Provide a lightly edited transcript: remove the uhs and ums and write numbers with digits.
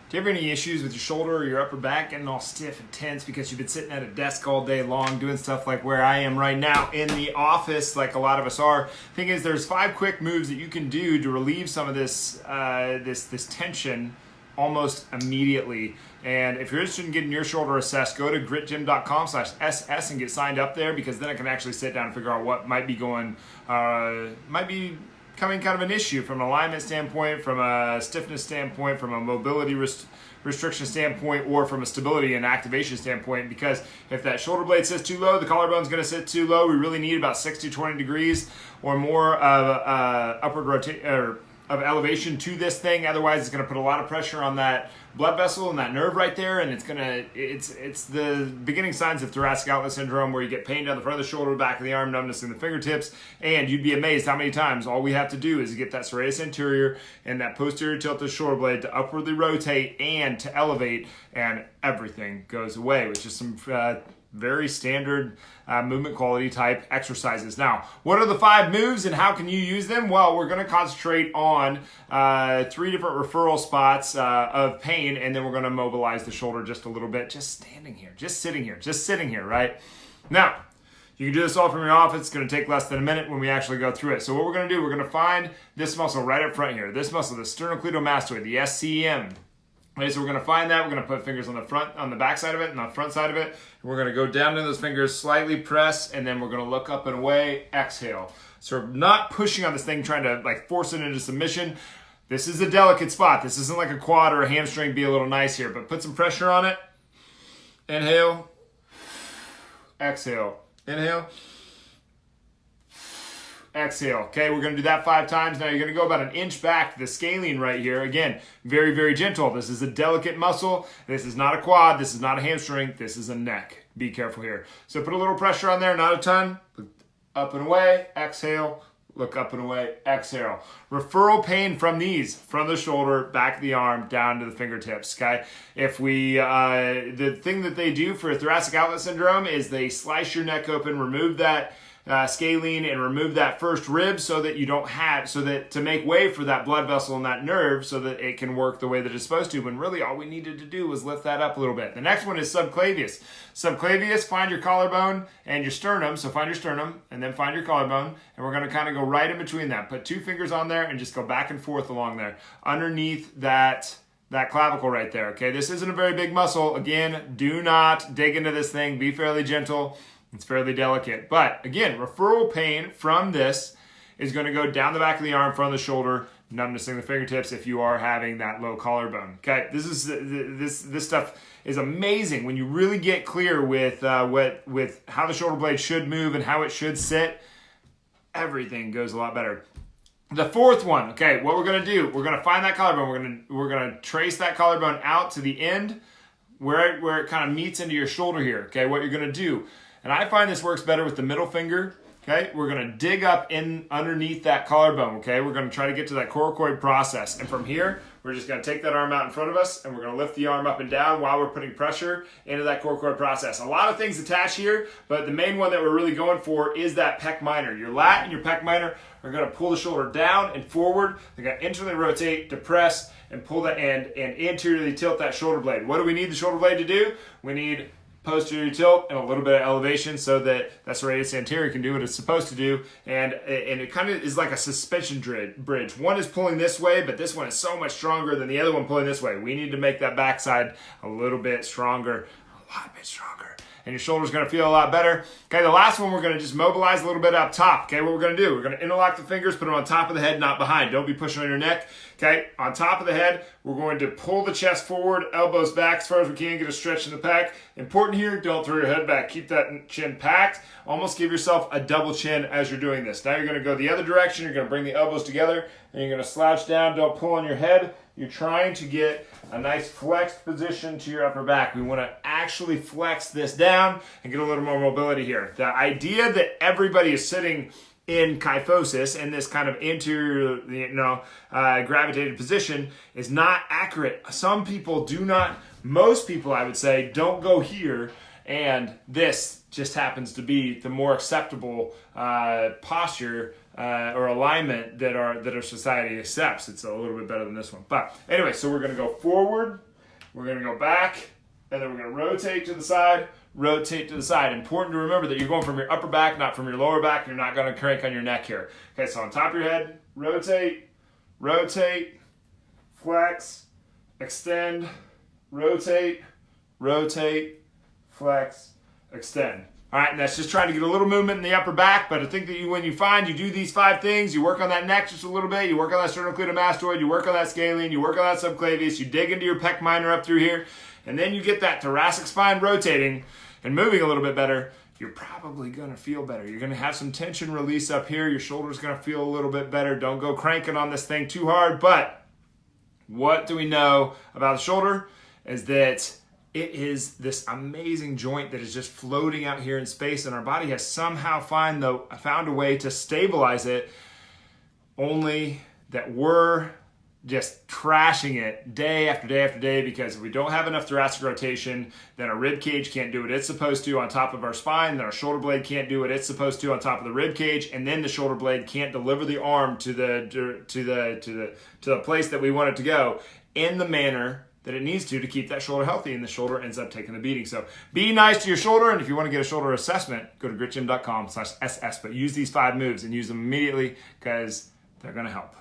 Do you have any issues with your shoulder or your upper back getting all stiff and tense because you've been sitting at a desk all day long doing stuff like where I am right now in the office, like a lot of us are? Thing is, there's 5 quick moves that you can do to relieve some of this this tension almost immediately. And if you're interested in getting your shoulder assessed, go to gritgym.com/ss and get signed up there, because then I can actually sit down and figure out what might be becoming kind of an issue from an alignment standpoint, from a stiffness standpoint, from a mobility restriction standpoint, or from a stability and activation standpoint. Because if that shoulder blade sits too low, the collarbone's going to sit too low. We really need about 60 to 20 degrees or more of upward rotation or of elevation to this thing. Otherwise, it's going to put a lot of pressure on that blood vessel and that nerve right there, and it's the beginning signs of thoracic outlet syndrome, where you get pain down the front of the shoulder, back of the arm, numbness in the fingertips. And you'd be amazed how many times all we have to do is get that serratus anterior and that posterior tilt of the shoulder blade to upwardly rotate and to elevate, and everything goes away, which is some very standard movement quality type exercises. Now, what are the 5 moves and how can you use them? Well, we're going to concentrate on 3 different referral spots of pain, and then we're going to mobilize the shoulder just a little bit, just standing here, just sitting here, right? Now, you can do this all from your office. It's going to take less than a minute when we actually go through it. So what we're going to do, we're going to find this muscle right up front here, this muscle, the sternocleidomastoid, the SCM. Okay, so we're going to find that. We're going to put fingers on the back side of it and on the front side of it. We're going to go down to those fingers, slightly press, and then we're going to look up and away, exhale. So we're not pushing on this thing, trying to like force it into submission. This is a delicate spot. This isn't like a quad or a hamstring. Be a little nice here, but put some pressure on it. Inhale, exhale, inhale, exhale. Okay, we're going to do that 5 times. Now you're going to go about an inch back to the scalene right here. Again, very, very gentle. This is a delicate muscle. This is not a quad. This is not a hamstring. This is a neck. Be careful here. So put a little pressure on there, not a ton. Look up and away, exhale. Look up and away, exhale. Referral pain from these, from the shoulder, back of the arm, down to the fingertips, okay? If we, the thing that they do for thoracic outlet syndrome is they slice your neck open, remove that scalene, and remove that first rib so that you don't have, so that to make way for that blood vessel and that nerve so that it can work the way that it's supposed to, when really all we needed to do was lift that up a little bit. The next one is subclavius. Subclavius, find your collarbone and your sternum. So find your sternum and then find your collarbone, and we're going to kind of go right in between that. Put 2 fingers on there and just go back and forth along there underneath that clavicle right there. Okay, this isn't a very big muscle. Again, do not dig into this thing. Be fairly gentle. It's fairly delicate. But again, referral pain from this is going to go down the back of the arm, front of the shoulder, numbness in the fingertips if you are having that low collarbone. Okay, this stuff is amazing when you really get clear with how the shoulder blade should move and how it should sit. Everything goes a lot better. The 4th one, okay, what we're going to do, we're going to find that collarbone. We're going to trace that collarbone out to the end where it kind of meets into your shoulder here. Okay, what you're going to do, and I find this works better with the middle finger. Okay, we're going to dig up in underneath that collarbone. Okay, we're going to try to get to that coracoid process, and from here we're just going to take that arm out in front of us, and we're going to lift the arm up and down while we're putting pressure into that coracoid process. A lot of things attach here, but the main one that we're really going for is that pec minor. Your lat and your pec minor are going to pull the shoulder down and forward. They're going to internally rotate, depress, and pull that and anteriorly tilt that shoulder blade. What do we need the shoulder blade to do? We need posterior tilt and a little bit of elevation so that serratus anterior can do what it's supposed to do, and it kind of is like a suspension bridge. One is pulling this way, but this one is so much stronger than the other one pulling this way. We need to make that backside a little bit stronger, a lot bit stronger, and your shoulder's going to feel a lot better. Okay, the last one we're going to just mobilize a little bit up top. Okay, what we're going to do, we're going to interlock the fingers, put them on top of the head, not behind. Don't be pushing on your neck. Okay, on top of the head, we're going to pull the chest forward, elbows back as far as we can, get a stretch in the pec. Important here, don't throw your head back. Keep that chin packed. Almost give yourself a double chin as you're doing this. Now you're going to go the other direction. You're going to bring the elbows together, and you're going to slouch down. Don't pull on your head. You're trying to get a nice flexed position to your upper back. We want to actually flex this down and get a little more mobility here. The idea that everybody is sitting in kyphosis, in this kind of anterior, gravitated position, is not accurate. Some people do not, most people I would say, don't go here, and this just happens to be the more acceptable posture or alignment that our society accepts. It's a little bit better than this one. But anyway, so we're going to go forward, We're going to go back, and then we're going to rotate to the side, rotate to the side. Important to remember that you're going from your upper back, not from your lower back. You're not going to crank on your neck here. Okay, so on top of your head, rotate, rotate, flex, extend, rotate, rotate, flex, extend. All right, and that's just trying to get a little movement in the upper back, but I think that when you find you do these 5 things, you work on that neck just a little bit, you work on that sternocleidomastoid, you work on that scalene, you work on that subclavius, you dig into your pec minor up through here, and then you get that thoracic spine rotating and moving a little bit better, you're probably going to feel better. You're going to have some tension release up here. Your shoulder's going to feel a little bit better. Don't go cranking on this thing too hard, but what do we know about the shoulder is that it is this amazing joint that is just floating out here in space, and our body has somehow found a way to stabilize it, only that we're just trashing it day after day after day, because if we don't have enough thoracic rotation, then our rib cage can't do what it's supposed to on top of our spine, then our shoulder blade can't do what it's supposed to on top of the rib cage, and then the shoulder blade can't deliver the arm to the place that we want it to go in the manner that it needs to keep that shoulder healthy, and the shoulder ends up taking the beating. So be nice to your shoulder, and if you want to get a shoulder assessment, go to gritgym.com/SS, but use these 5 moves and use them immediately because they're going to help.